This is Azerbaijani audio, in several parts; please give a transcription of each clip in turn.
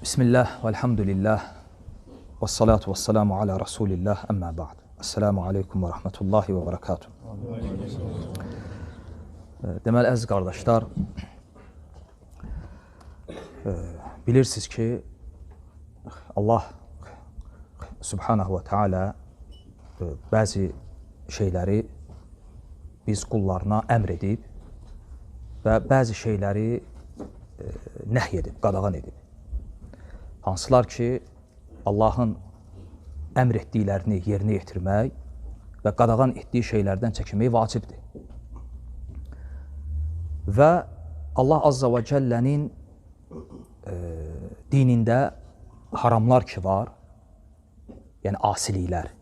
Bismillah, velhamdülillah, ve salatu ve selamu ala Resulillah, əmmə ba'd. Esselamu aleykum və rahmetullahi və barakatuhu. Deməli, əziz qardaşlar, bilirsiniz ki, Allah Subhanahu və Teala bəzi şeyləri biz qullarına əmr edib və bəzi şeyləri nəhy edib, qadağan edib. Hansılar ki, Allahın əmr etdiklərini yerinə yetirmək və qadağan etdiyi şeylərdən çəkinmək vacibdir. Və Allah Azza və Cəllənin dinində haramlar ki var, yəni asiliklər.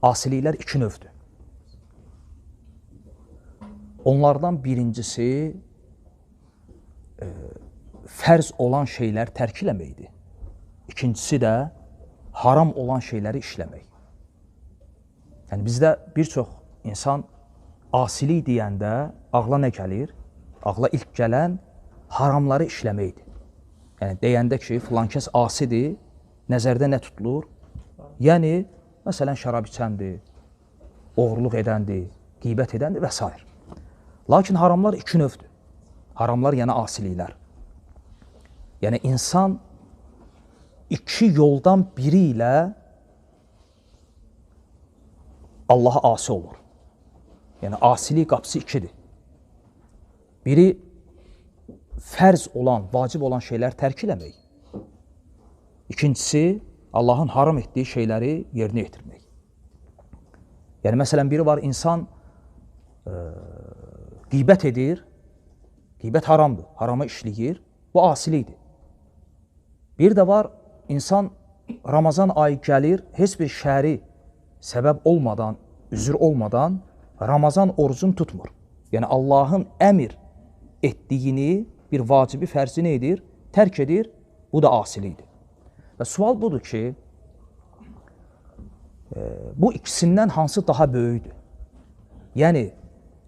Asiliklər iki növdür. Onlardan birincisi fərz olan şeylər tərk eləməkdir. İkincisi də haram olan şeyləri işləmək. Yəni bizdə bir çox insan asilik deyəndə ağla nə gəlir? Ağla ilk gələn haramları işləməkdir. Yəni deyəndə ki, filan kəs asidir, nəzərdə nə tutulur? Yəni, məsələn, şərab içəndir, oğurluq edəndir, qeybət edəndir və s. Lakin haramlar iki növdür. Haramlar yəni asiliklər. Yəni insan iki yoldan biri ilə Allaha asi olur. Yəni asilik qapısı ikidir. Biri fərz olan, vacib olan şeylər tərk eləmək. İkincisi Allahın haram etdiyi şeyləri yerinə yetirmək. Yəni məsələn biri var, insan qeybət edir, qeybət haramdır, harama işləyir, bu asilikdir. Bir də var, insan Ramazan ayı gəlir, heç bir şəri səbəb olmadan, üzr olmadan Ramazan orucunu tutmur. Yəni Allahın əmr etdiyini, bir vacibi fərzi nə edir? Tərk edir, bu da asilikdir. Və sual budur ki, bu ikisindən hansı daha böyükdür? Yəni,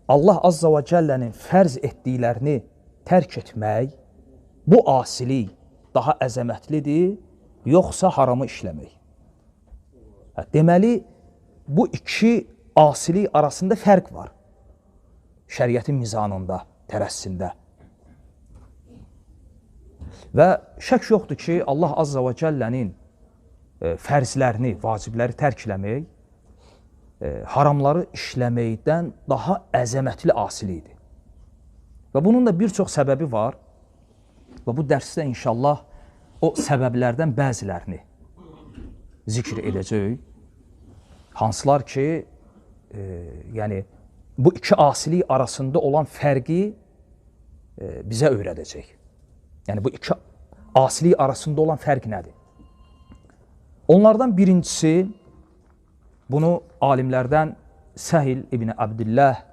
Allah Azza və Cəllənin fərz etdiklərini tərk etmək, bu asilik daha əzəmətlidir, yoxsa haramı işləmək? Deməli, bu iki asilik arasında fərq var. Şəriətin mizanında, tərəssində. Və şək yoxdur ki, Allah Azza və Cəllənin fərzlərini, vacibləri tərk eləmək, haramları işləməkdən daha əzəmətli asilikdir. Və bunun da bir çox səbəbi var. Və bu dərsdə inşallah o səbəblərdən bəzilərini zikr edəcək. Hansılar ki, yəni bu iki asilik arasında olan fərqi bizə öyrədəcək. Yəni bu iki asilik arasında olan fərq nədir? Onlardan birincisi, bunu alimlərdən Səhil İbn Abdillah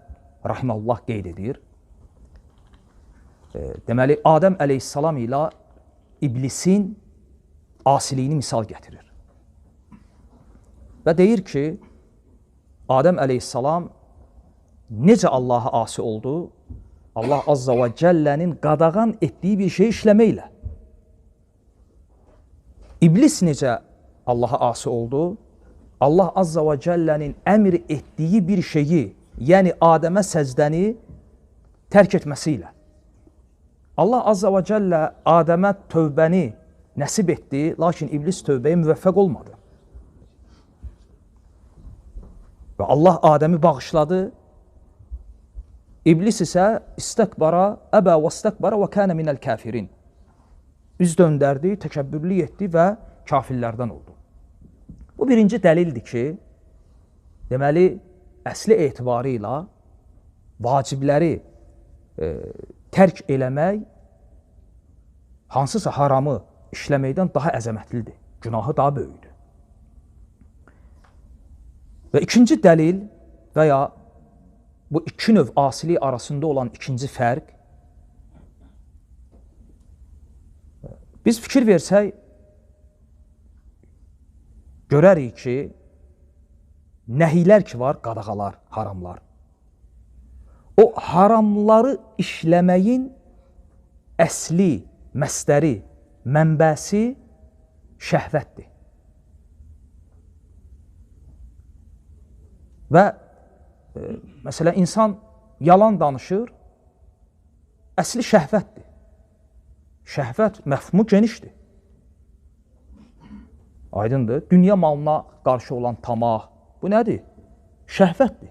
rahimehullah qeyd edir. Deməli, Adəm əleyhissalam ilə iblisin asiliyini misal gətirir. Və deyir ki, Adəm əleyhissalam necə Allaha asi oldu? Allah Azza və Cəllənin qadağan etdiyi bir şey işləməklə. İblis necə Allaha asi oldu? Allah Azza və Cəllənin əmr etdiyi bir şeyi, yəni Adəmə səcdəni tərk etməsi ilə. Allah Azza və Cəllə Adəmə tövbəni nəsib etdi, lakin iblis tövbəyə müvəffəq olmadı. Və Allah Adəmi bağışladı, iblis isə istəkbara, əbə və istəkbara və kənə minəl kəfirin. Üz döndərdi, təkəbbürlük etdi və kafirlərdən oldu. Bu birinci dəlildir ki, deməli, əsli etibarı ilə vacibləri tərk eləmək hansısa haramı işləməkdən daha əzəmətlidir, günahı daha böyükdür. Və ikinci dəlil və ya bu iki növ asilik arasında olan ikinci fərq, biz fikir versək, görərik ki, nəhilər ki var, qadağalar, haramlar. O haramları işləməyin əsli, məsdəri mənbəsi şəhvətdir. Və məsələn, insan yalan danışır, əsli şəhvətdir. Şəhvət məfhumu genişdir. Aydındır. Dünya malına qarşı olan tamah, bu nədir? Şəhvətdir.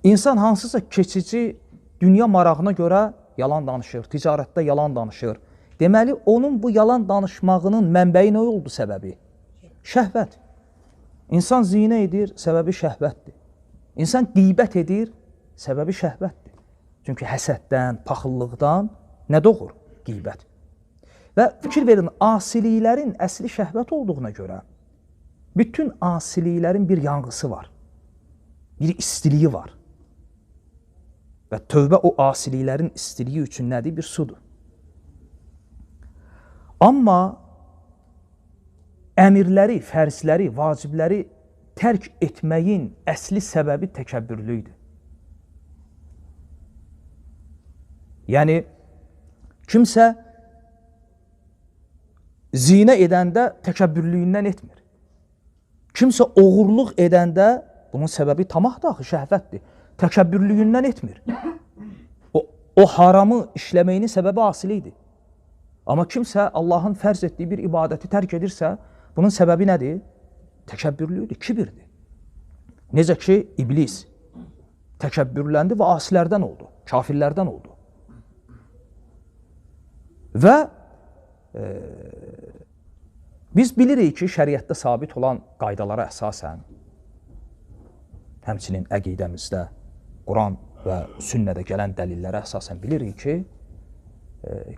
İnsan hansısa keçici dünya marağına görə yalan danışır, ticarətdə yalan danışır. Deməli, onun bu yalan danışmağının mənbəyi nə oldu səbəbi? Şəhvət. İnsan zinə edir, səbəbi şəhvətdir. İnsan qeybət edir, səbəbi şəhvətdir. Çünki həsəddən, paxıllıqdan nə doğur? Qeybət. Və fikir verin, asiliklərin əsli şəhvət olduğuna görə bütün asiliklərin bir yanğısı var, bir istiliyi var. Və tövbə o asiliklərin istiliyi üçün nədir? Bir sudur. Amma əmirləri, fərzləri, vacibləri tərk etməyin əsli səbəbi təkəbbürlüydür. Yəni, kimsə zinə edəndə təkəbbürlüyündən etmir. Kimsə oğurluq edəndə, bunun səbəbi tamahdır axı, şəhvətdir. Təkəbbürlüyündən etmir. O haramı işləməyinin səbəbi asilikdir. Amma kimsə Allahın fərz etdiyi bir ibadəti tərk edirsə, bunun səbəbi nədir? Təkəbbürlüyüdür, kibirdir. Necə ki, iblis təkəbbürləndi və asilərdən oldu, kafirlərdən oldu. Və biz bilirik ki, şəriətdə sabit olan qaydalara əsasən, həmçinin əqidəmizdə, Quran və sünnədə gələn dəlillərə əsasən bilirik ki,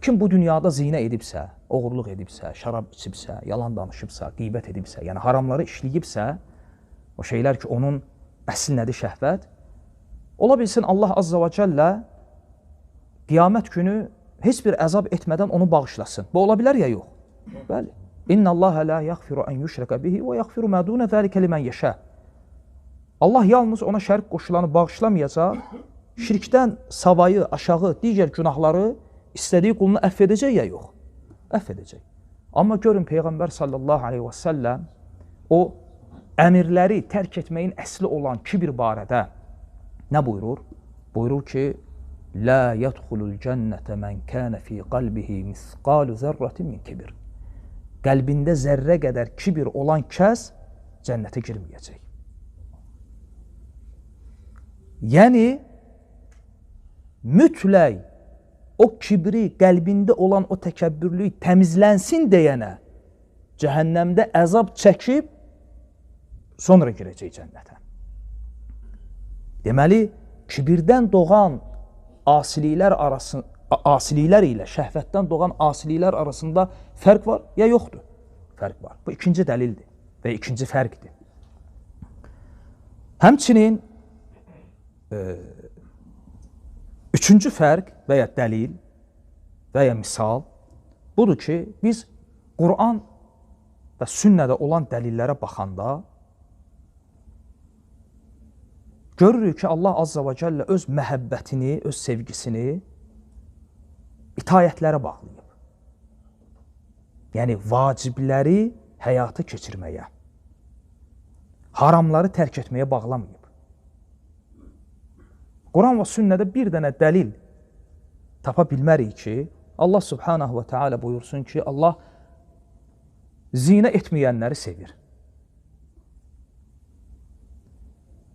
kim bu dünyada zinə edibsə, oğurluq edibsə, şərab içibsə, yalan danışıbsa, qeybət edibsə, yəni haramları işləyibsə, o şeylər ki, onun əsl nədir şəhvət, ola bilsin Allah Azza və Cəllə qiyamət günü heç bir əzab etmədən onu bağışlasın. Bu ola bilər ya yox? Bəli. İnna Allaha la yaghfiru an yushraka bihi və yaghfiru ma duna zalika limen yasha. Allah yalnız ona şərik qoşulanı bağışlamayacaq, şirkdən savayı, aşağı, digər günahları istədiyi qulunu əfv edəcək ya yox? Əfv edəcək. Amma görün Peyğəmbər sallallahu aleyhi və səlləm o əmirləri tərk etməyin əsli olan kibir barədə nə buyurur? Buyurur ki, La yədxulul cənnətə mən kənə fi qalbihi misqalu zərrətin min kibir. Qəlbində zərrə qədər kibir olan kəs cənnətə girməyəcək. Yəni, mütləq o kibri, qəlbində olan o təkəbbürlük təmizlənsin deyənə cəhənnəmdə əzab çəkib, sonra girəcək cənnətə. Deməli, kibirdən doğan asiliklər ilə şəhvətdən doğan asiliklər arasında fərq var ya yoxdur? Fərq var. Bu ikinci dəlildir və ikinci fərqdir. Həmçinin üçüncü fərq və ya dəlil və ya misal budur ki, biz Quran və sünnədə olan dəlillərə baxanda görürük ki, Allah Azza və Cəllə öz məhəbbətini, öz sevgisini itayətlərə bağlayıb. Yəni, vacibləri həyata keçirməyə, haramları tərk etməyə bağlamayıb. Quran və sünnədə bir dənə dəlil tapa bilmərik ki, Allah Subhanahu və Teala buyursun ki, Allah zinə etməyənləri sevir.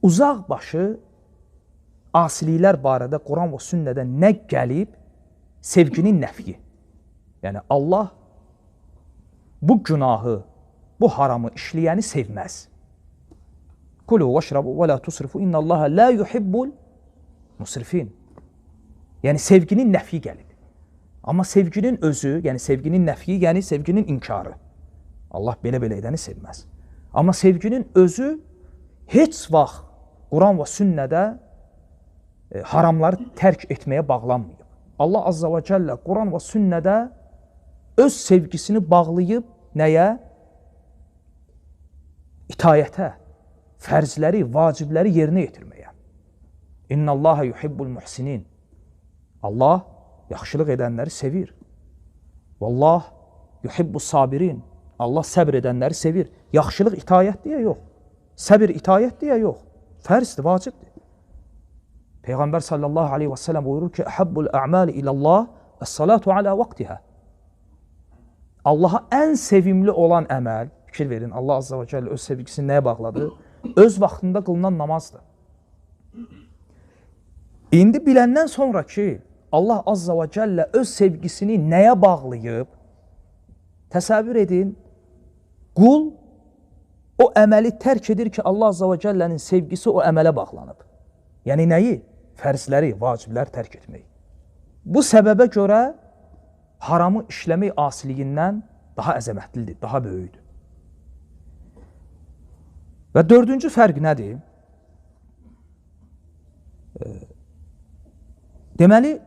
Uzaq başı asiliklər barədə Quran və sünnədə nə gəlib? Sevginin nəfyi. Yəni, Allah bu günahı, bu haramı işləyəni sevməz. Kulu vəşrabu və la tusrifu innallaha la yuhibbul musrifin. Yəni, sevginin nəfyi gəlib. Amma sevginin özü, yəni sevginin nəfyi, yəni sevginin inkarı. Allah belə-belə edəni sevməz. Amma sevginin özü heç vaxt Quran və sünnədə haramları tərk etməyə bağlanmayıb. Allah Azza və Cəllə Quran və sünnədə öz sevgisini bağlayıb nəyə? İtayətə, fərzləri, vacibləri yerinə yetirməyə. İnnallaha yuhibbul muhsinin. Allah yaxşılıq edənləri sevir. Vallah yuhibbus sabirin. Allah səbr edənləri sevir. Yaxşılıq itayət deyə yox. Səbir itayət deyə yox. Fərzdir, vacibdir. Peyğəmbər sallallahu aleyhi və səlləm buyurur ki, Əhabbul ə'məli ilallah əs-salatu alə vaxtihə. Allaha ən sevimli olan əməl, fikir verin, Allah azza və cəllə öz sevgisini nəyə bağladı? Öz vaxtında qılınan namazdır. İndi biləndən sonra ki, Allah azza və cəllə öz sevgisini nəyə bağlayıb? Təsəvvür edin, qul o əməli tərk edir ki, Allah azza və cəllənin sevgisi o əmələ bağlanıb. Yəni nəyi? Fərzləri, vacibləri tərk etmək. Bu səbəbə görə haramı işləmək asiliyindən daha əzəmətlidir, daha böyükdür. Və dördüncü fərq nədir? Deməli,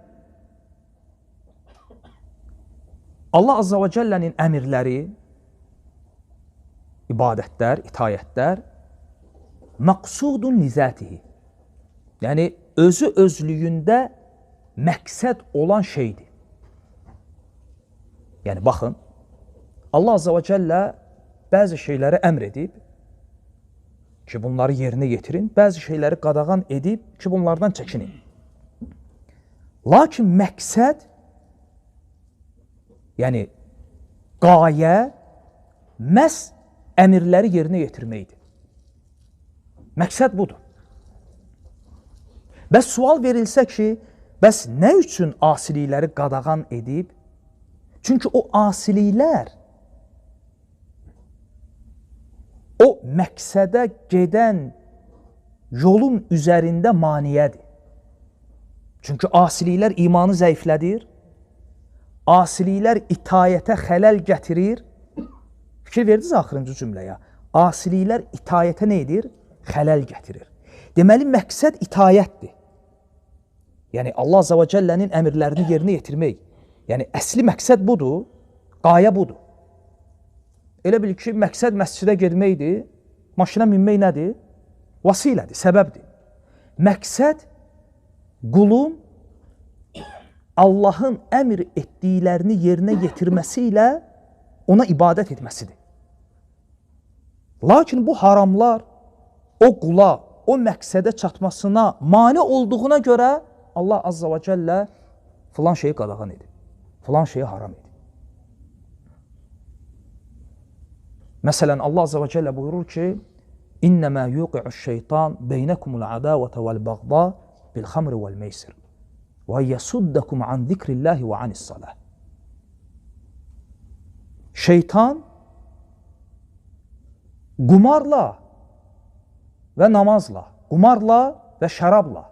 Allah azza və cəllənin əmirləri, ibadətlər, itayətlər məqsudun lizətihi. Yəni, özü özlüyündə məqsəd olan şeydir. Yəni, baxın, Allah azza və cəllə bəzi şeyləri əmr edib ki, bunları yerinə yetirin, bəzi şeyləri qadağan edib ki, bunlardan çəkinin. Lakin məqsəd, yəni qayə məhz əmirləri yerinə yetirməkdir. Məqsəd budur. Bəs sual verilsə ki, bəs nə üçün asilikləri qadağan edib? Çünki o asiliklər o məqsədə gedən yolun üzərində maniyədir. Çünki asiliklər imanı zəiflədir, asiliklər itayətə xələl gətirir. Fikir verdiniz axırıncı cümləyə. Asiliklər itayətə nə edir? Xələl gətirir. Deməli, məqsəd itayətdir. Yəni, Allah azza və cəllənin əmirlərini yerinə yetirmək. Yəni, əsli məqsəd budur, qayə budur. Elə bil ki, məqsəd məscidə girməkdir, maşına minmək nədir? Vasilədir, səbəbdir. Məqsəd qulun Allahın əmr etdiklərini yerinə yetirməsi ilə ona ibadət etməsidir. Lakin bu haramlar o qula, o məqsədə çatmasına mane olduğuna görə Allah azza və cəllə filan şeyi qadağan edib, filan şeyi haram edib. Məsələn, Allah azza və cəllə buyurur ki, İnnəmə yuqi'uş-şeytan beynəkumul adavətə vəl-bəğda bil-xamri vəl-meysir və yəsuddakum an zikrillahi və anis-salah. Şeytan qumarla və namazla, qumarla və şərabla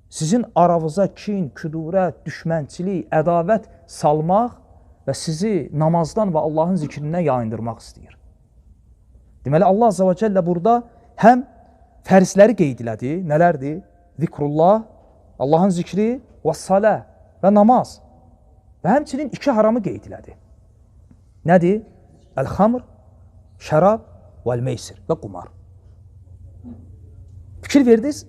sizin aranıza kin, küdurət, düşmənçilik, ədavət salmaq və sizi namazdan və Allahın zikrindən yayındırmaq istəyir. Deməli, Allah azza və cəllə burada həm fərzləri qeyd elədi, nələrdir? Zikrullah, Allahın zikri və salə və namaz və həmçinin iki haramı qeyd elədi. Nədir? Əl-xamr, şərab və əl-meysir və qumar. Fikir verdiniz,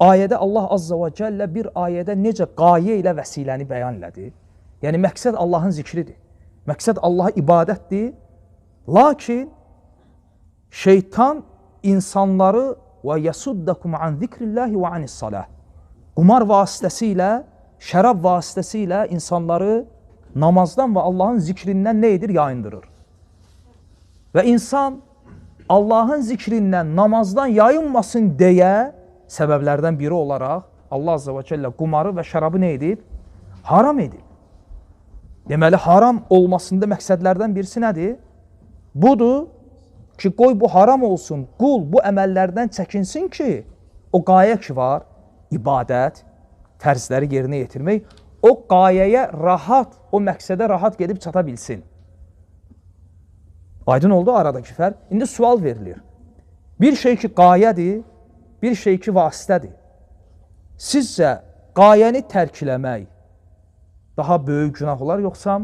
ayədə Allah azza və cəllə bir ayədə necə qayə ilə vəsiləni bəyan elədi. Yəni, məqsəd Allahın zikridir. Məqsəd Allaha ibadətdir. Lakin şeytan insanları və yəsuddakum an zikrillahi və anis-salah. Qumar vasitəsilə, şərab vasitəsilə insanları namazdan və Allahın zikrindən nə edir? Yayındırır. Və insan Allahın zikrindən, namazdan yayınmasın deyə səbəblərdən biri olaraq Allah azza və cəllə qumarı və şərabı nə edib? Haram edib. Deməli, haram olmasında məqsədlərdən birisi nədir? Budur ki, qoy bu haram olsun, qul bu əməllərdən çəkinsin ki, o qayə ki var, ibadət, fərzləri yerinə yetirmək, o qayəyə rahat, o məqsədə rahat gedib çata bilsin. Aydın oldu aradakı fərq. İndi sual verilir. Bir şey ki qayədir, bir şey ki vasitədir. Sizcə qayəni tərkiləmək daha böyük günah olar, yoxsa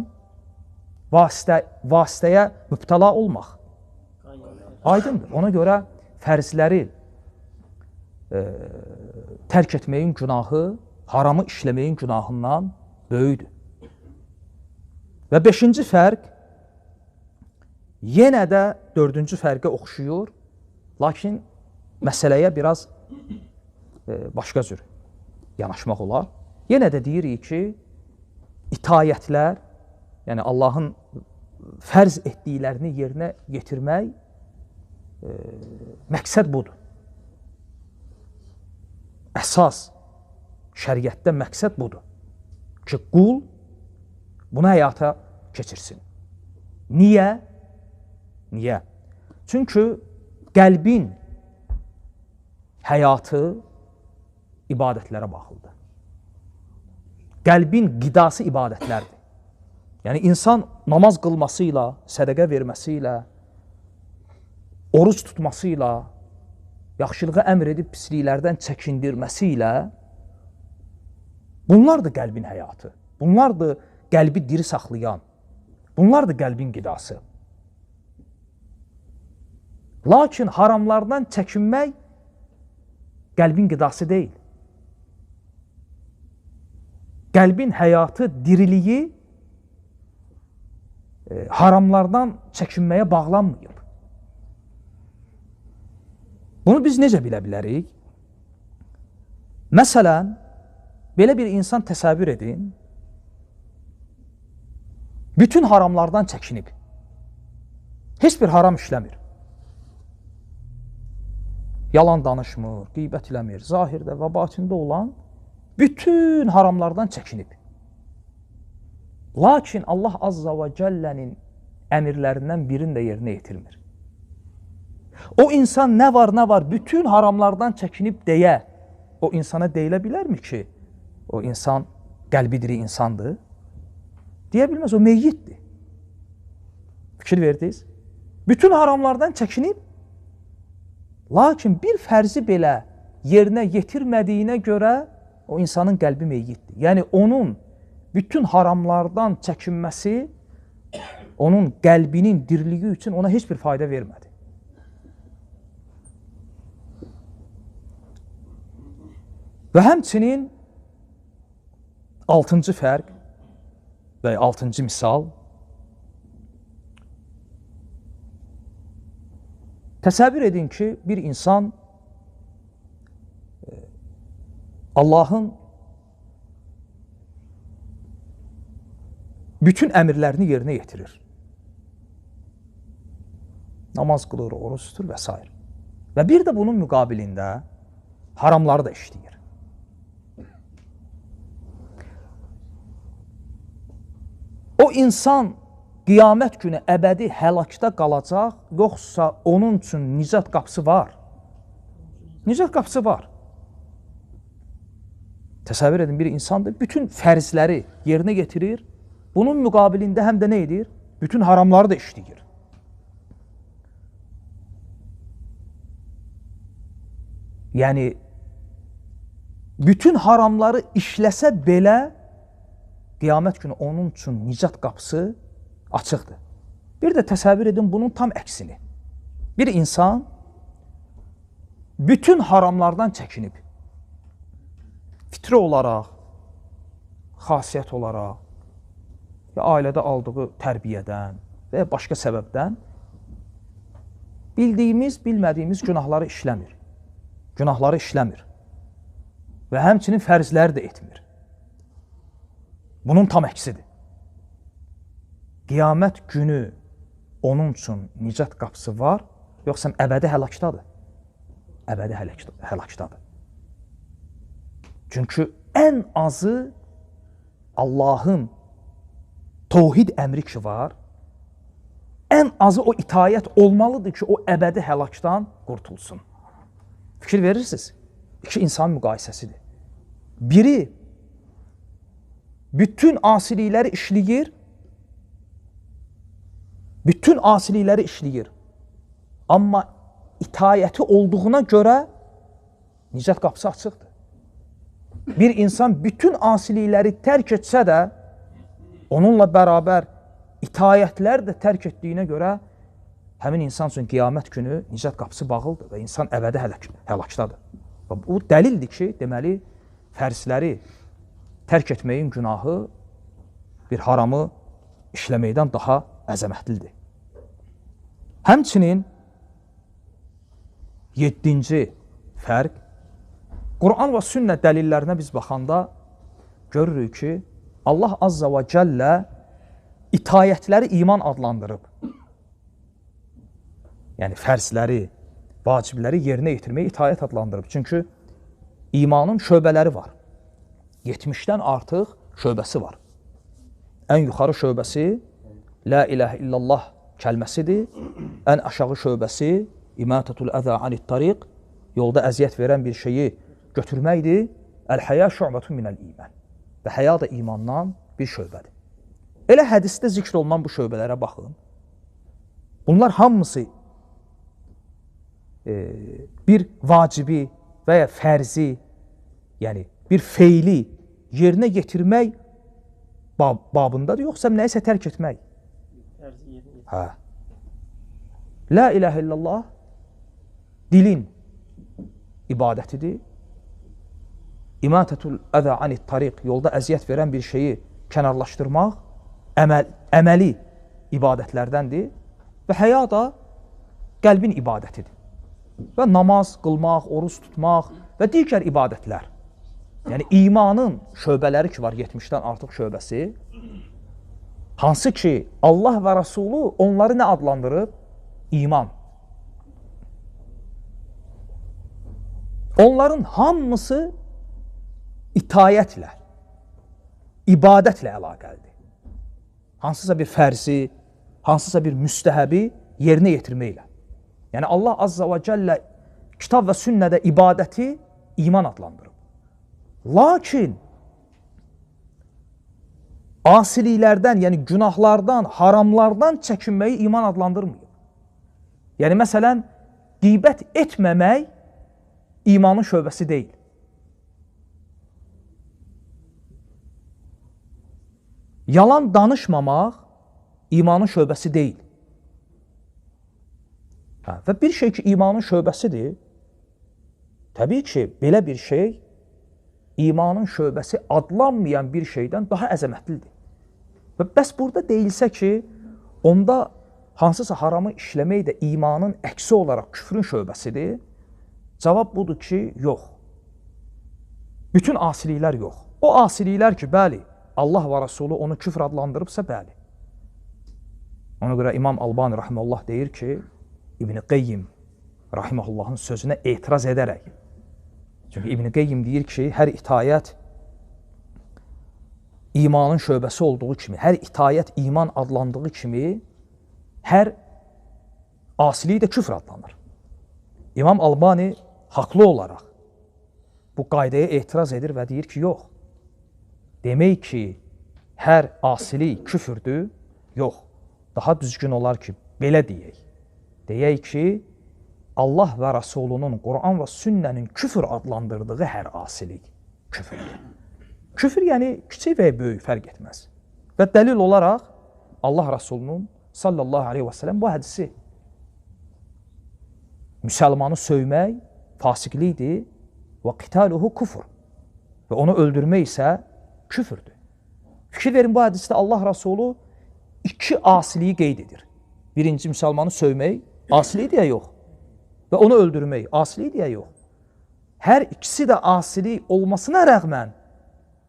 vasitəyə mübtəla olmaq? Aydındır. Ona görə fərzləri tərk etməyin günahı, haramı işləməyin günahından böyükdür. Və beşinci fərq yenə də dördüncü fərqə oxşuyur, lakin məsələyə biraz başqa cür yanaşmaq olar. Yenə də deyirik ki, itayətlər, yəni Allahın fərz etdiklərini yerinə yetirmək məqsəd budur. Əsas şəriətdə məqsəd budur ki, qul bunu həyata keçirsin. Niyə? Niyə? Çünki qəlbin həyatı ibadətlərə baxıldı. Qəlbin qidası ibadətlərdir. Yəni, insan namaz qılmasıyla, sədəqə verməsiylə, oruç tutmasıyla, yaxşılığı əmr edib pisliklərdən çəkindirməsiylə, bunlardır qəlbin həyatı. Bunlardır qəlbi diri saxlayan. Bunlardır qəlbin qidası. Lakin haramlardan çəkinmək qəlbin qidası deyil. Qəlbin həyatı, diriliyi haramlardan çəkinməyə bağlanmayıb. Bunu biz necə bilə bilərik? Məsələn, belə bir insan təsəvvür edin, bütün haramlardan çəkinib, heç bir haram işləmir. Yalan danışmır, qeybət eləmir, zahirdə və batində olan bütün haramlardan çəkinib. Lakin Allah Azza və Cəllənin əmirlərindən birini də yerinə yetirmir. O insan nə var, bütün haramlardan çəkinib deyə, o insana deyilə bilərmi ki, o insan qəlbi diri insandır? Deyə bilməz, o meyyiddir. Fikir verdiniz? Bütün haramlardan çəkinib, lakin bir fərzi belə yerinə yetirmədiyinə görə o insanın qəlbi meyyiddir. Yəni, onun bütün haramlardan çəkinməsi onun qəlbinin diriliyi üçün ona heç bir fayda vermədi. Və həmçinin altıncı fərq və altıncı misal, təsəvvür edin ki, bir insan Allahın bütün əmirlərini yerinə yetirir. Namaz qılır, oruç tutur və s. Və bir də bunun müqabilində haramları da işləyir. O insan qiyamət günü əbədi həlakda qalacaq, yoxsa onun üçün nicat qapısı var. Nicat qapısı var. Təsəvvür edin, bir insandır, bütün fərzləri yerinə getirir, bunun müqabilində həm də nə edir? Bütün haramları da işləyir. Yəni, bütün haramları işləsə belə, qiyamət günü onun üçün nicat qapısı açıqdır. Bir də təsəvvür edin bunun tam əksini. Bir insan bütün haramlardan çəkinib. Fitri olaraq, xasiyyət olaraq, ya ailədə aldığı tərbiyədən və ya başqa səbəbdən bildiyimiz, bilmədiyimiz günahları işləmir. Günahları işləmir. Və həmçinin fərzləri də etmir. Bunun tam əksidir. Qiyamət günü onun üçün nicat qapısı var, yoxsa əbədi həlakdadır? Əbədi həlakdadır. Çünki ən azı Allahın təvhid əmri ki var, ən azı o itayət olmalıdır ki, o əbədi həlakdan qurtulsun. Fikir verirsiniz? İki insan müqayisəsidir. Biri bütün asilikləri işləyir, amma itayəti olduğuna görə nicat qapısı açıqdır. Bir insan bütün asilikləri tərk etsə də, onunla bərabər itayətlər də tərk etdiyinə görə həmin insan üçün qiyamət günü nicat qapısı bağlıdır və insan əbədi həlakdadır. Bu dəlildir ki, deməli, fərzləri tərk etməyin günahı bir haramı işləməkdən daha əzəmətlidir. Həmçinin 7-ci fərq, Quran və sünnə dəlillərinə biz baxanda görürük ki, Allah Azza və Cəllə itayətləri iman adlandırıb. Yəni fərzləri, vacibləri yerinə yetirməyi itayət adlandırıb. Çünki imanın şöbələri var. 70-dən artıq şöbəsi var. Ən yuxarı şöbəsi La ilahə illallah kəlməsidir. Ən aşağı şöbəsi İmatatul əzə anit tariq, yolda əziyyət verən bir şeyi götürməkdir. Əl-həya şu'bətun minəl iman. Və həya da imandan bir şöbədir. Elə hədisdə zikr olunan bu şöbələrə baxın. Bunlar hamısı bir vacibi və ya fərzi, yəni bir feili yerinə yetirmək babındadır, yoxsa nəyisə tərk etmək? Hə. La ilahə illallah dilin ibadətidir. İmatətul əzə anit tariq, yolda əziyyət verən bir şeyi kənarlaşdırmaq əməli ibadətlərdəndir və həya da qəlbin ibadətidir. Və namaz qılmaq, oruç tutmaq və digər ibadətlər. Yəni imanın şöbələri ki var, 70-dən artıq şöbəsi, hansı ki Allah və Rəsulu onları nə adlandırıb? İman. Onların hamısı itayətlə, ibadətlə əlaqəlidir. Hansısa bir fərzi, hansısa bir müstəhəbi yerinə yetirməklə. Yəni Allah Azza və Cəllə kitab və sünnədə ibadəti iman adlandırıb. Lakin asiliklərdən, yəni günahlardan, haramlardan çəkinməyi iman adlandırmıyor. Yəni məsələn, qeybət etməmək imanın şöbəsi deyil. Yalan danışmamaq imanın şöbəsi deyil. Və bir şey ki, imanın şöbəsidir, təbii ki, belə bir şey imanın şöbəsi adlanmayan bir şeydən daha əzəmətlidir. Və bəs burada deyilsə ki, onda hansısa haramı işləmək də imanın əksi olaraq küfrün şöbəsidir, cavab budur ki, yox. Bütün asiliklər yox. O asiliklər ki, bəli, Allah və Rasulü onu küfr adlandırıbsa, bəli. Ona görə İmam Albani rahimehullah deyir ki, İbn-i Qeyyim rahimehullahın sözünə etiraz edərək. Çünki İbn-i Qeyyim deyir ki, hər itayət imanın şöbəsi olduğu kimi, hər itayət iman adlandığı kimi, hər asilik də küfr adlanır. İmam Albani haqlı olaraq bu qaydaya etiraz edir və deyir ki, yox. Demək ki, hər asilik küfürdür, yox. Daha düzgün olar ki, belə deyək. Deyək ki, Allah və Rasulunun, Quran və sünnənin küfür adlandırdığı hər asilik küfürdür. Küfür yəni kiçik və böyük fərq etməz. Və dəlil olaraq Allah Rasulunun sallallahu aleyhi və səlləm bu hədisi müsəlmanı söymək fasiqlikdir və qitaluhu kufur və onu öldürmək isə küfürdür. Fikir verin, bu hədisdə Allah Rasulü iki asiliyi qeyd edir. Birinci, müsəlmanı söymək asilidir ya yox və onu öldürmək asilidir ya yox. Hər ikisi də asili olmasına rəğmən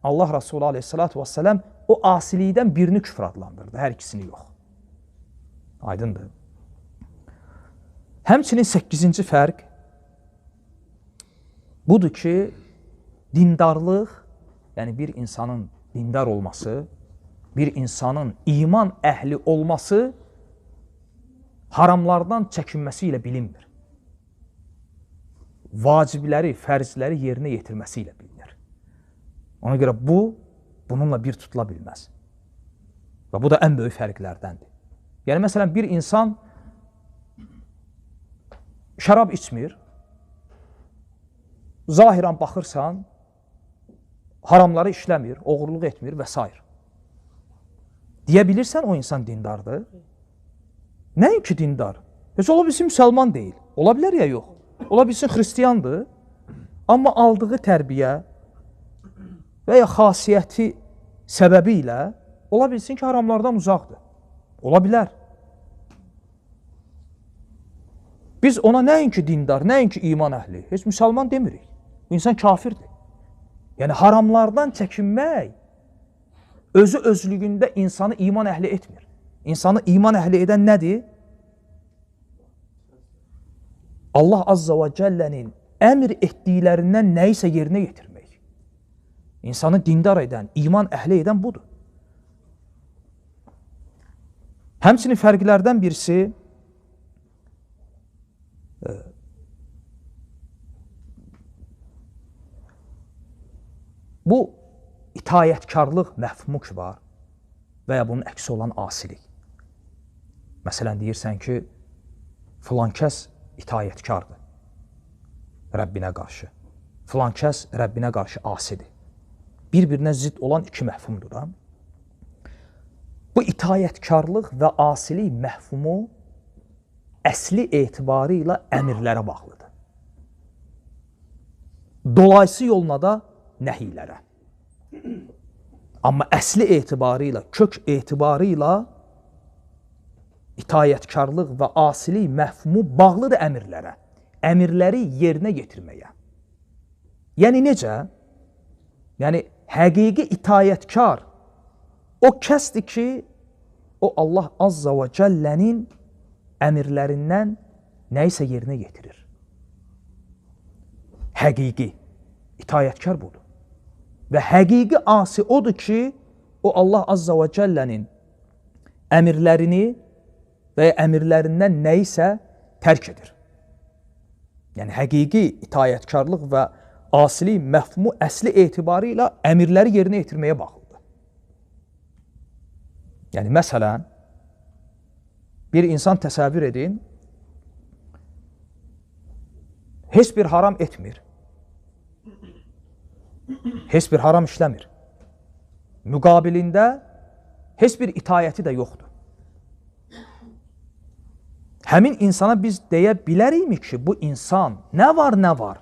Allah Rasulü aleyhissalatu vesselam o asilikdən birini küfr adlandırdı, hər ikisini yox. Aydındır. Həmçinin 8-ci fərq budur ki, dindarlıq, yəni bir insanın dindar olması, bir insanın iman əhli olması haramlardan çəkinməsi ilə bilinmir. Vacibləri, fərzləri yerinə yetirməsi ilə bilinir. Ona görə bununla bir tutula bilməz. Və bu da ən böyük fərqlərdəndir. Yəni, məsələn, bir insan şərab içmir, zahirən baxırsan, haramları işləmir, oğurluq etmir və s. Deyə bilirsən, o insan dindardır. Nəinki dindar? Heç ola bilsin, müsəlman deyil. Ola bilər ya, yox. Ola bilsin, xristiyandır. Amma aldığı tərbiyə və ya xasiyyəti səbəbi ilə ola bilsin ki, haramlardan uzaqdır. Ola bilər. Biz ona nəinki dindar, nəinki iman əhli, heç müsəlman demirik. İnsan kafirdir. Yəni, haramlardan çəkinmək özü özlüyündə insanı iman əhli etmir. İnsanı iman əhli edən nədir? Allah Azza və Cəllənin əmr etdiklərindən nəyisə yerinə yetirmək. İnsanı dindar edən, iman əhli edən budur. Həmçinin fərqlərdən birisi bu itayətkarlıq məfhumu ki var və ya bunun əksi olan asilik. Məsələn, deyirsən ki, filan kəs itayətkardır Rəbbinə qarşı. Filan kəs Rəbbinə qarşı asidir. Bir-birinə zidd olan iki məfhumdur da. Bu itayətkarlıq və asilik məfhumu əsli etibarı ilə əmirlərə bağlıdır. Dolayısı yoluna da nəhiylərə. Amma əsli etibarı ilə, kök etibarı ilə itayətkarlıq və asilik məfhumu bağlıdır əmirlərə. Əmirləri yerinə yetirməyə. Yəni necə? Yəni həqiqi itayətkar o kəsdir ki, o Allah Azza və Cəllənin əmirlərindən nəyisə yerinə yetirir. Həqiqi itayətkar budur. Və həqiqi asi odur ki, o Allah Azza və Cəllənin əmirlərini və ya əmirlərindən nəyisə tərk edir. Yəni həqiqi itayətkarlıq və asilik məfhumu əsli etibarı ilə əmirləri yerinə yetirməyə bağlıdır. Yəni məsələn, bir insan təsəvvür edin, heç bir haram etmir. Heç bir haram işləmir. Müqabilində heç bir itayəti də yoxdur. Həmin insana biz deyə bilərikmi ki, bu insan nə var,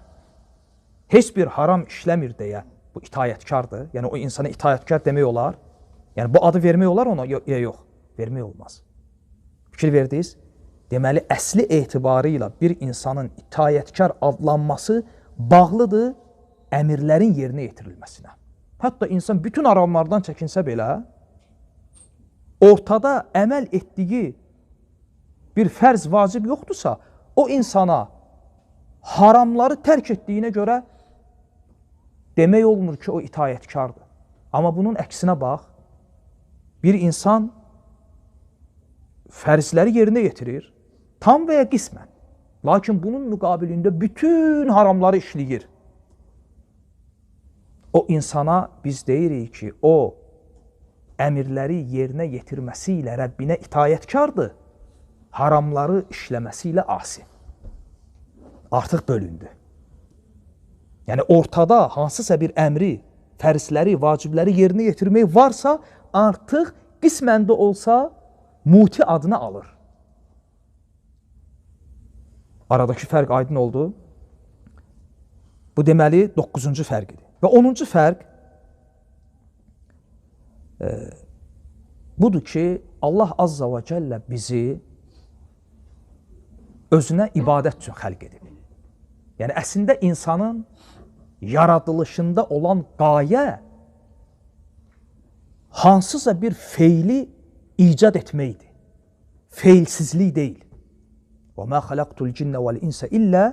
heç bir haram işləmir deyə bu itayətkardır. Yəni o insana itayətkar demək olar. Yəni bu adı vermək olar ona, ya yox, vermək olmaz. Fikir verdiniz? Deməli, əsli etibarı ilə bir insanın itayətkar adlanması bağlıdır əmirlərin yerinə yetirilməsinə. Hətta insan bütün haramlardan çəkinsə belə, ortada əməl etdiyi bir fərz vacib yoxdursa, o insana haramları tərk etdiyinə görə demək olmur ki, o itayətkardır. Amma bunun əksinə bax, bir insan fərzləri yerinə yetirir, tam və ya qismən. Lakin bunun müqabilində bütün haramları işləyir. O insana biz deyirik ki, o əmirləri yerinə yetirməsi ilə Rəbbinə itayətkardır, haramları işləməsi ilə asi. Artıq bölündü. Yəni ortada hansısa bir əmri, fərzləri, vacibləri yerinə yetirmək varsa, artıq qismən də olsa muti adını alır. Aradakı fərq aydın oldu. Bu deməli 9-cu fərqidir. Və 10-cu fərq budur ki, Allah Azza və Cəllə bizi özünə ibadət üçün xəlq edib. Yəni əslində insanın yaradılışında olan qayə hansısa bir feili icad etməkdir. Feilsizlik deyil. وَمَا خَلَقْتُ الْجِنَّ وَالْاِنْسَ إِلَّا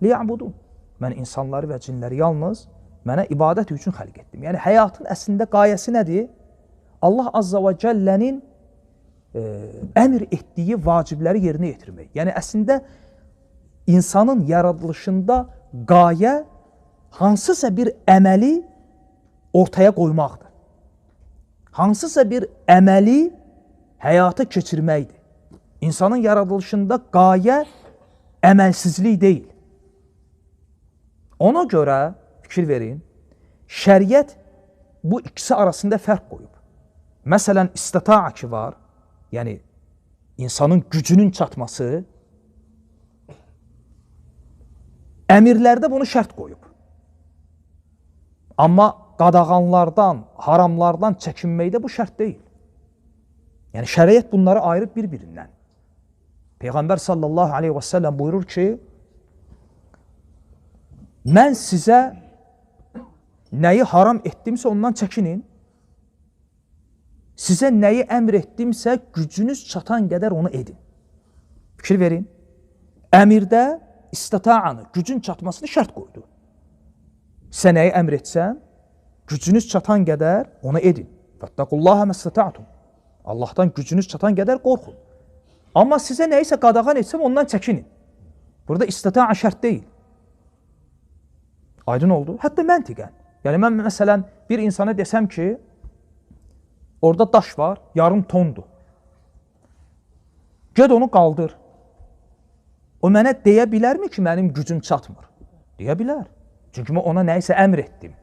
لِيَعْبُدُونَ Mən insanları və cinləri yalnız mənə ibadət üçün xəlq etdim. Yəni həyatın əslində qayəsi nədir? Allah Azza və Cəllənin əmr etdiyi vacibləri yerinə yetirmək. Yəni əslində insanın yaradılışında qayə hansısa bir əməli ortaya qoymaqdır. Hansısa bir əməli həyata keçirməkdir. İnsanın yaradılışında qayə əməlsizlik deyil. Ona görə, fikir verin, şəriət bu ikisi arasında fərq qoyub. Məsələn, istita'a ki var, yəni insanın gücünün çatması, əmirlərdə bunu şərt qoyub. Amma qadağanlardan, haramlardan çəkinməkdə bu şərt deyil. Yəni şəriət bunları ayırıb bir-birindən. Peyğəmbər sallallahu aleyhi və səlləm buyurur ki, mən sizə nəyi haram etdimsə ondan çəkinin, sizə nəyi əmr etdimsə gücünüz çatan qədər onu edin. Fikir verin, əmirdə istata'anı, gücün çatmasını şərt qoydu. Sizə nəyi əmr etsən, gücünüz çatan qədər onu edin. Fəttaqullaha məstata'tum. Allahdan gücünüz çatan qədər qorxun. Amma sizə nəyisə qadağan etsəm ondan çəkinin. Burada istita'a şərt deyil. Aydın oldu. Hətta məntiqən. Yəni mən məsələn bir insana desəm ki, orada daş var, yarım tondur. Ged onu qaldır. O mənə deyə bilərmi ki, mənim gücüm çatmır? Deyə bilər. Çünki mən ona nəyisə əmr etdim.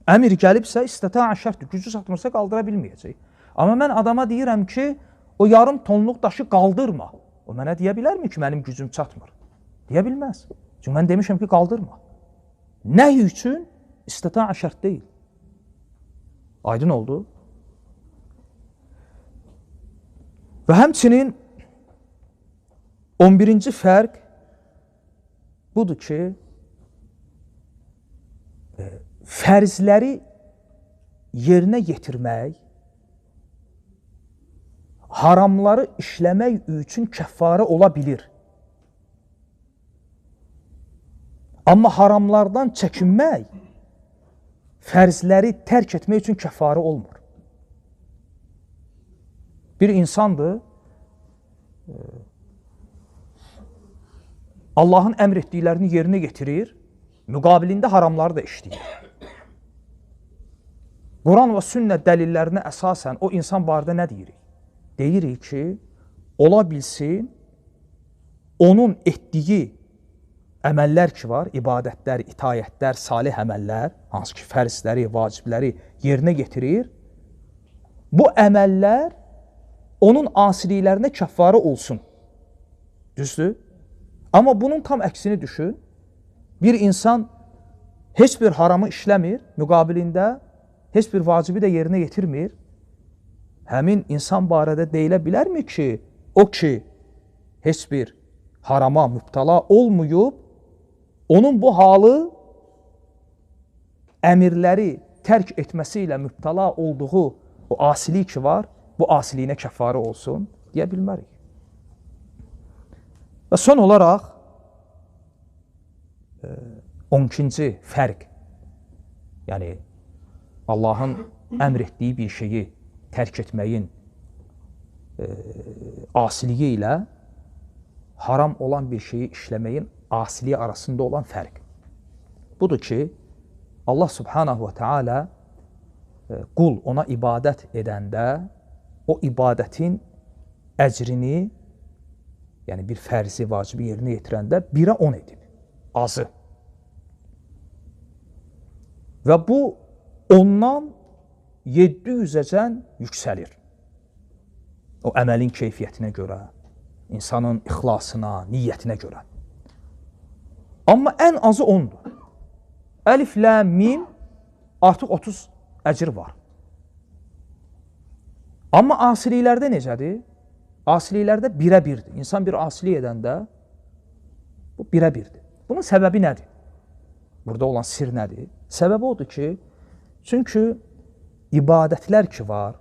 Əmr gəlibsə, istita'a şərtdir. Gücü çatmırsa qaldıra bilməyəcək. Amma mən adama deyirəm ki, o yarım tonluq daşı qaldırma. O mənə deyə bilərmi ki, mənim gücüm çatmır? Deyə bilməz. Çünki mən demişəm ki, qaldırma. Nəhy üçün istita'a şərt deyil. Aydın oldu. Və həmçinin 11-ci fərq budur ki, fərzləri yerinə yetirmək, haramları işləmək üçün kəffarə ola bilir. Amma haramlardan çəkinmək, fərzləri tərk etmək üçün kəffarə olmur. Bir insandır, Allahın əmr etdiklərini yerinə getirir, müqabilində haramları da işləyir. Quran və sünnə dəlillərinə əsasən o insan barədə nə deyirik? Deyirik ki, ola bilsin, onun etdiyi əməllər ki var, ibadətlər, itayətlər, salih əməllər, hansı ki fərzləri, vacibləri yerinə getirir, bu əməllər onun asiliklərinə kəffarə olsun. Düzdür? Amma bunun tam əksini düşün, bir insan heç bir haramı işləmir, müqabilində heç bir vacibi də yerinə yetirmir, həmin insan barədə deyilə bilərmi ki, o ki, heç bir harama mübtəla olmayıb, onun bu halı əmirləri tərk etməsi ilə mübtəla olduğu o asilik ki var, bu asiliyinə kəffarə olsun, deyə bilmərik. Və son olaraq 12-ci fərq, yəni Allahın əmr etdiyi bir şeyi tərk etməyin asiliyi ilə haram olan bir şeyi işləməyin asiliyi arasında olan fərq. Budur ki, Allah subhanahu və teala qul ona ibadət edəndə o ibadətin əcrini, yəni bir fərzi, vacibi yerinə yetirəndə 1-ə 10 edib, azı. Və bu ondan 700-əcən yüksəlir. O əməlin keyfiyyətinə görə, insanın ixlasına, niyyətinə görə. Amma ən azı 10-dur. Əlif, ləm, mim, artıq 30 əcr var. Amma asiliklərdə necədir? Asiliklərdə 1-ə 1-dir. İnsan bir asilik edəndə bu 1-ə 1-dir. Bunun səbəbi nədir? Burada olan sir nədir? Səbəbi odur ki, çünki ibadətlər ki var,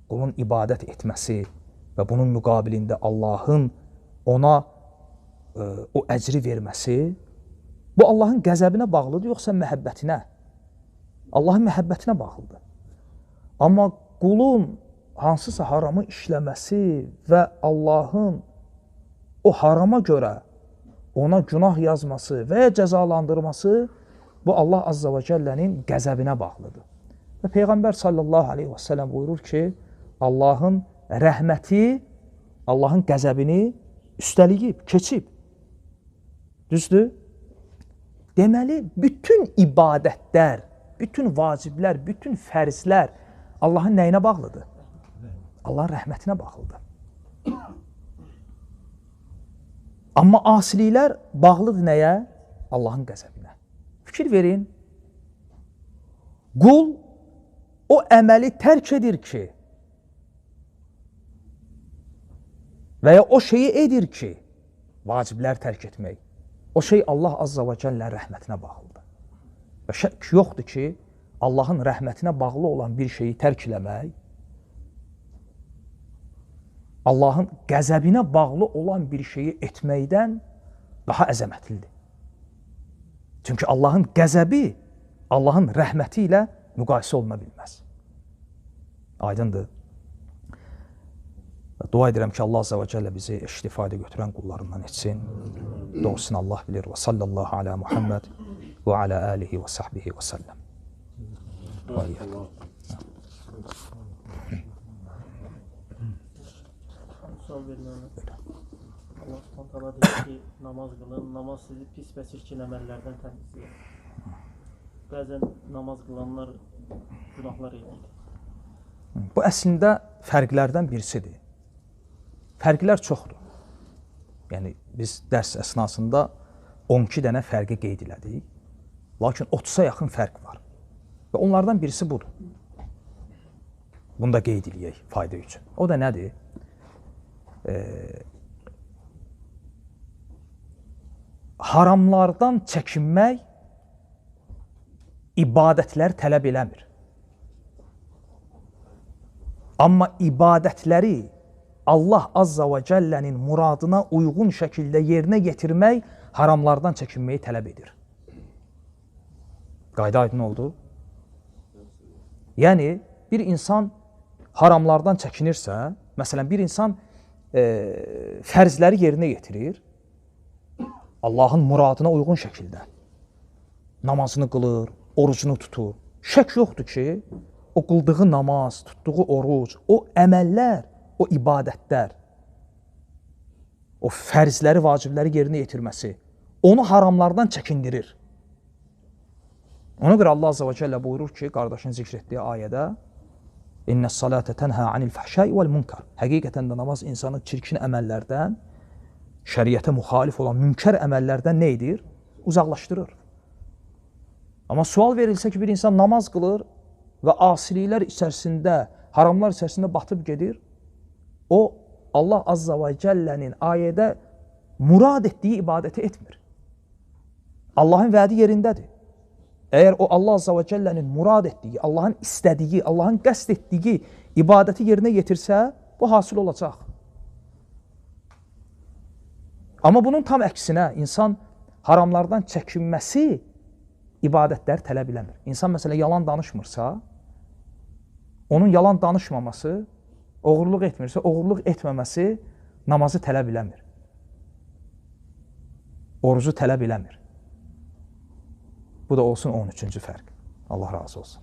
qulun ibadət etməsi və bunun müqabilində Allahın ona o əcri verməsi, bu Allahın qəzəbinə bağlıdır, yoxsa məhəbbətinə? Allahın məhəbbətinə bağlıdır. Amma qulun hansısa haramı işləməsi və Allahın o harama görə ona günah yazması və ya cəzalandırması, bu Allah Azza və Cəllənin qəzəbinə bağlıdır. Və Peyğəmbər sallallahu aleyhi və səlləm buyurur ki, Allahın rəhməti, Allahın qəzəbini üstəliyib, keçib. Düzdür? Deməli, bütün ibadətlər, bütün vaciblər, bütün fərzlər Allahın nəyinə bağlıdır? Allahın rəhmətinə bağlıdır. Amma asiliklər bağlıdır nəyə? Allahın qəzəbinə. Fikir verin, qul o əməli tərk edir ki, və ya o şeyi edir ki, vaciblər tərk etmək, o şey Allah Azza və Cəllə rəhmətinə bağlıdır. Və şək yoxdur ki, Allahın rəhmətinə bağlı olan bir şeyi tərk eləmək, Allahın qəzəbinə bağlı olan bir şeyi etməkdən daha əzəmətlidir. Çünki Allahın qəzəbi Allahın rəhməti ilə müqayisə oluna bilməz. Aydındır. Dua edirəm ki, Allah Azza və Cəllə bizi istifadə götürən qullarından etsin. Doğrusunu Allah bilir. Və sallallahu ala Muhammed və ala alihi və sahbihi və səlləm. Sual verilənə. Allah s.ə.v. deyir ki, namaz qılın, namaz sizi pis və çirkin əməllərdən təmizləyir. Bəzən namaz qılanlar günahlar edir. Bu əslində fərqlərdən birisidir. Fərqlər çoxdur. Yəni, biz dərs əsnasında 12 dənə fərqi qeyd elədik. Lakin 30-a yaxın fərq var. Və onlardan birisi budur. Bunu da qeyd eləyək fayda üçün. O da nədir? Haramlardan çəkinmək ibadətləri tələb eləmir. Amma ibadətləri Allah Azza və Cəllənin muradına uyğun şəkildə yerinə yetirmək haramlardan çəkinməyi tələb edir. Qayda aydın oldu. Yəni, bir insan haramlardan çəkinirsə, məsələn, bir insan fərzləri yerinə yetirir, Allahın muradına uyğun şəkildə namazını qılır, orucunu tutur. Şək yoxdur ki, o qıldığı namaz, tutduğu oruc, o əməllər, o ibadətlər, o fərzləri, vacibləri yerinə yetirməsi onu haramlardan çəkindirir. Ona görə Allah Azza və Cəllə buyurur ki, qardaşın zikr etdiyi ayədə İnnəs salətə tənhə anil fəhşəi vəl munkar. Həqiqətən də namaz insanı çirkin əməllərdən, şəriətə müxalif olan münkər əməllərdən nə edir? Uzaqlaşdırır. Amma sual verilsə ki, bir insan namaz qılır və asiliklər içərisində, haramlar içərisində batıb gedir, o Allah Azza və Cəllənin ayədə murad etdiyi ibadəti etmir. Allahın vədi yerindədir. Əgər o Allah Azza və Cəllənin murad etdiyi, Allahın istədiyi, Allahın qəsd etdiyi ibadəti yerinə yetirsə, bu hasil olacaq. Amma bunun tam əksinə insan haramlardan çəkinməsi ibadətləri tələb eləmir. İnsan məsələn yalan danışmırsa, onun yalan danışmaması, oğurluq etmirsə, oğurluq etməməsi namazı tələb eləmir. Orucu tələb eləmir. Bu da olsun 13-cü fərq. Allah razı olsun.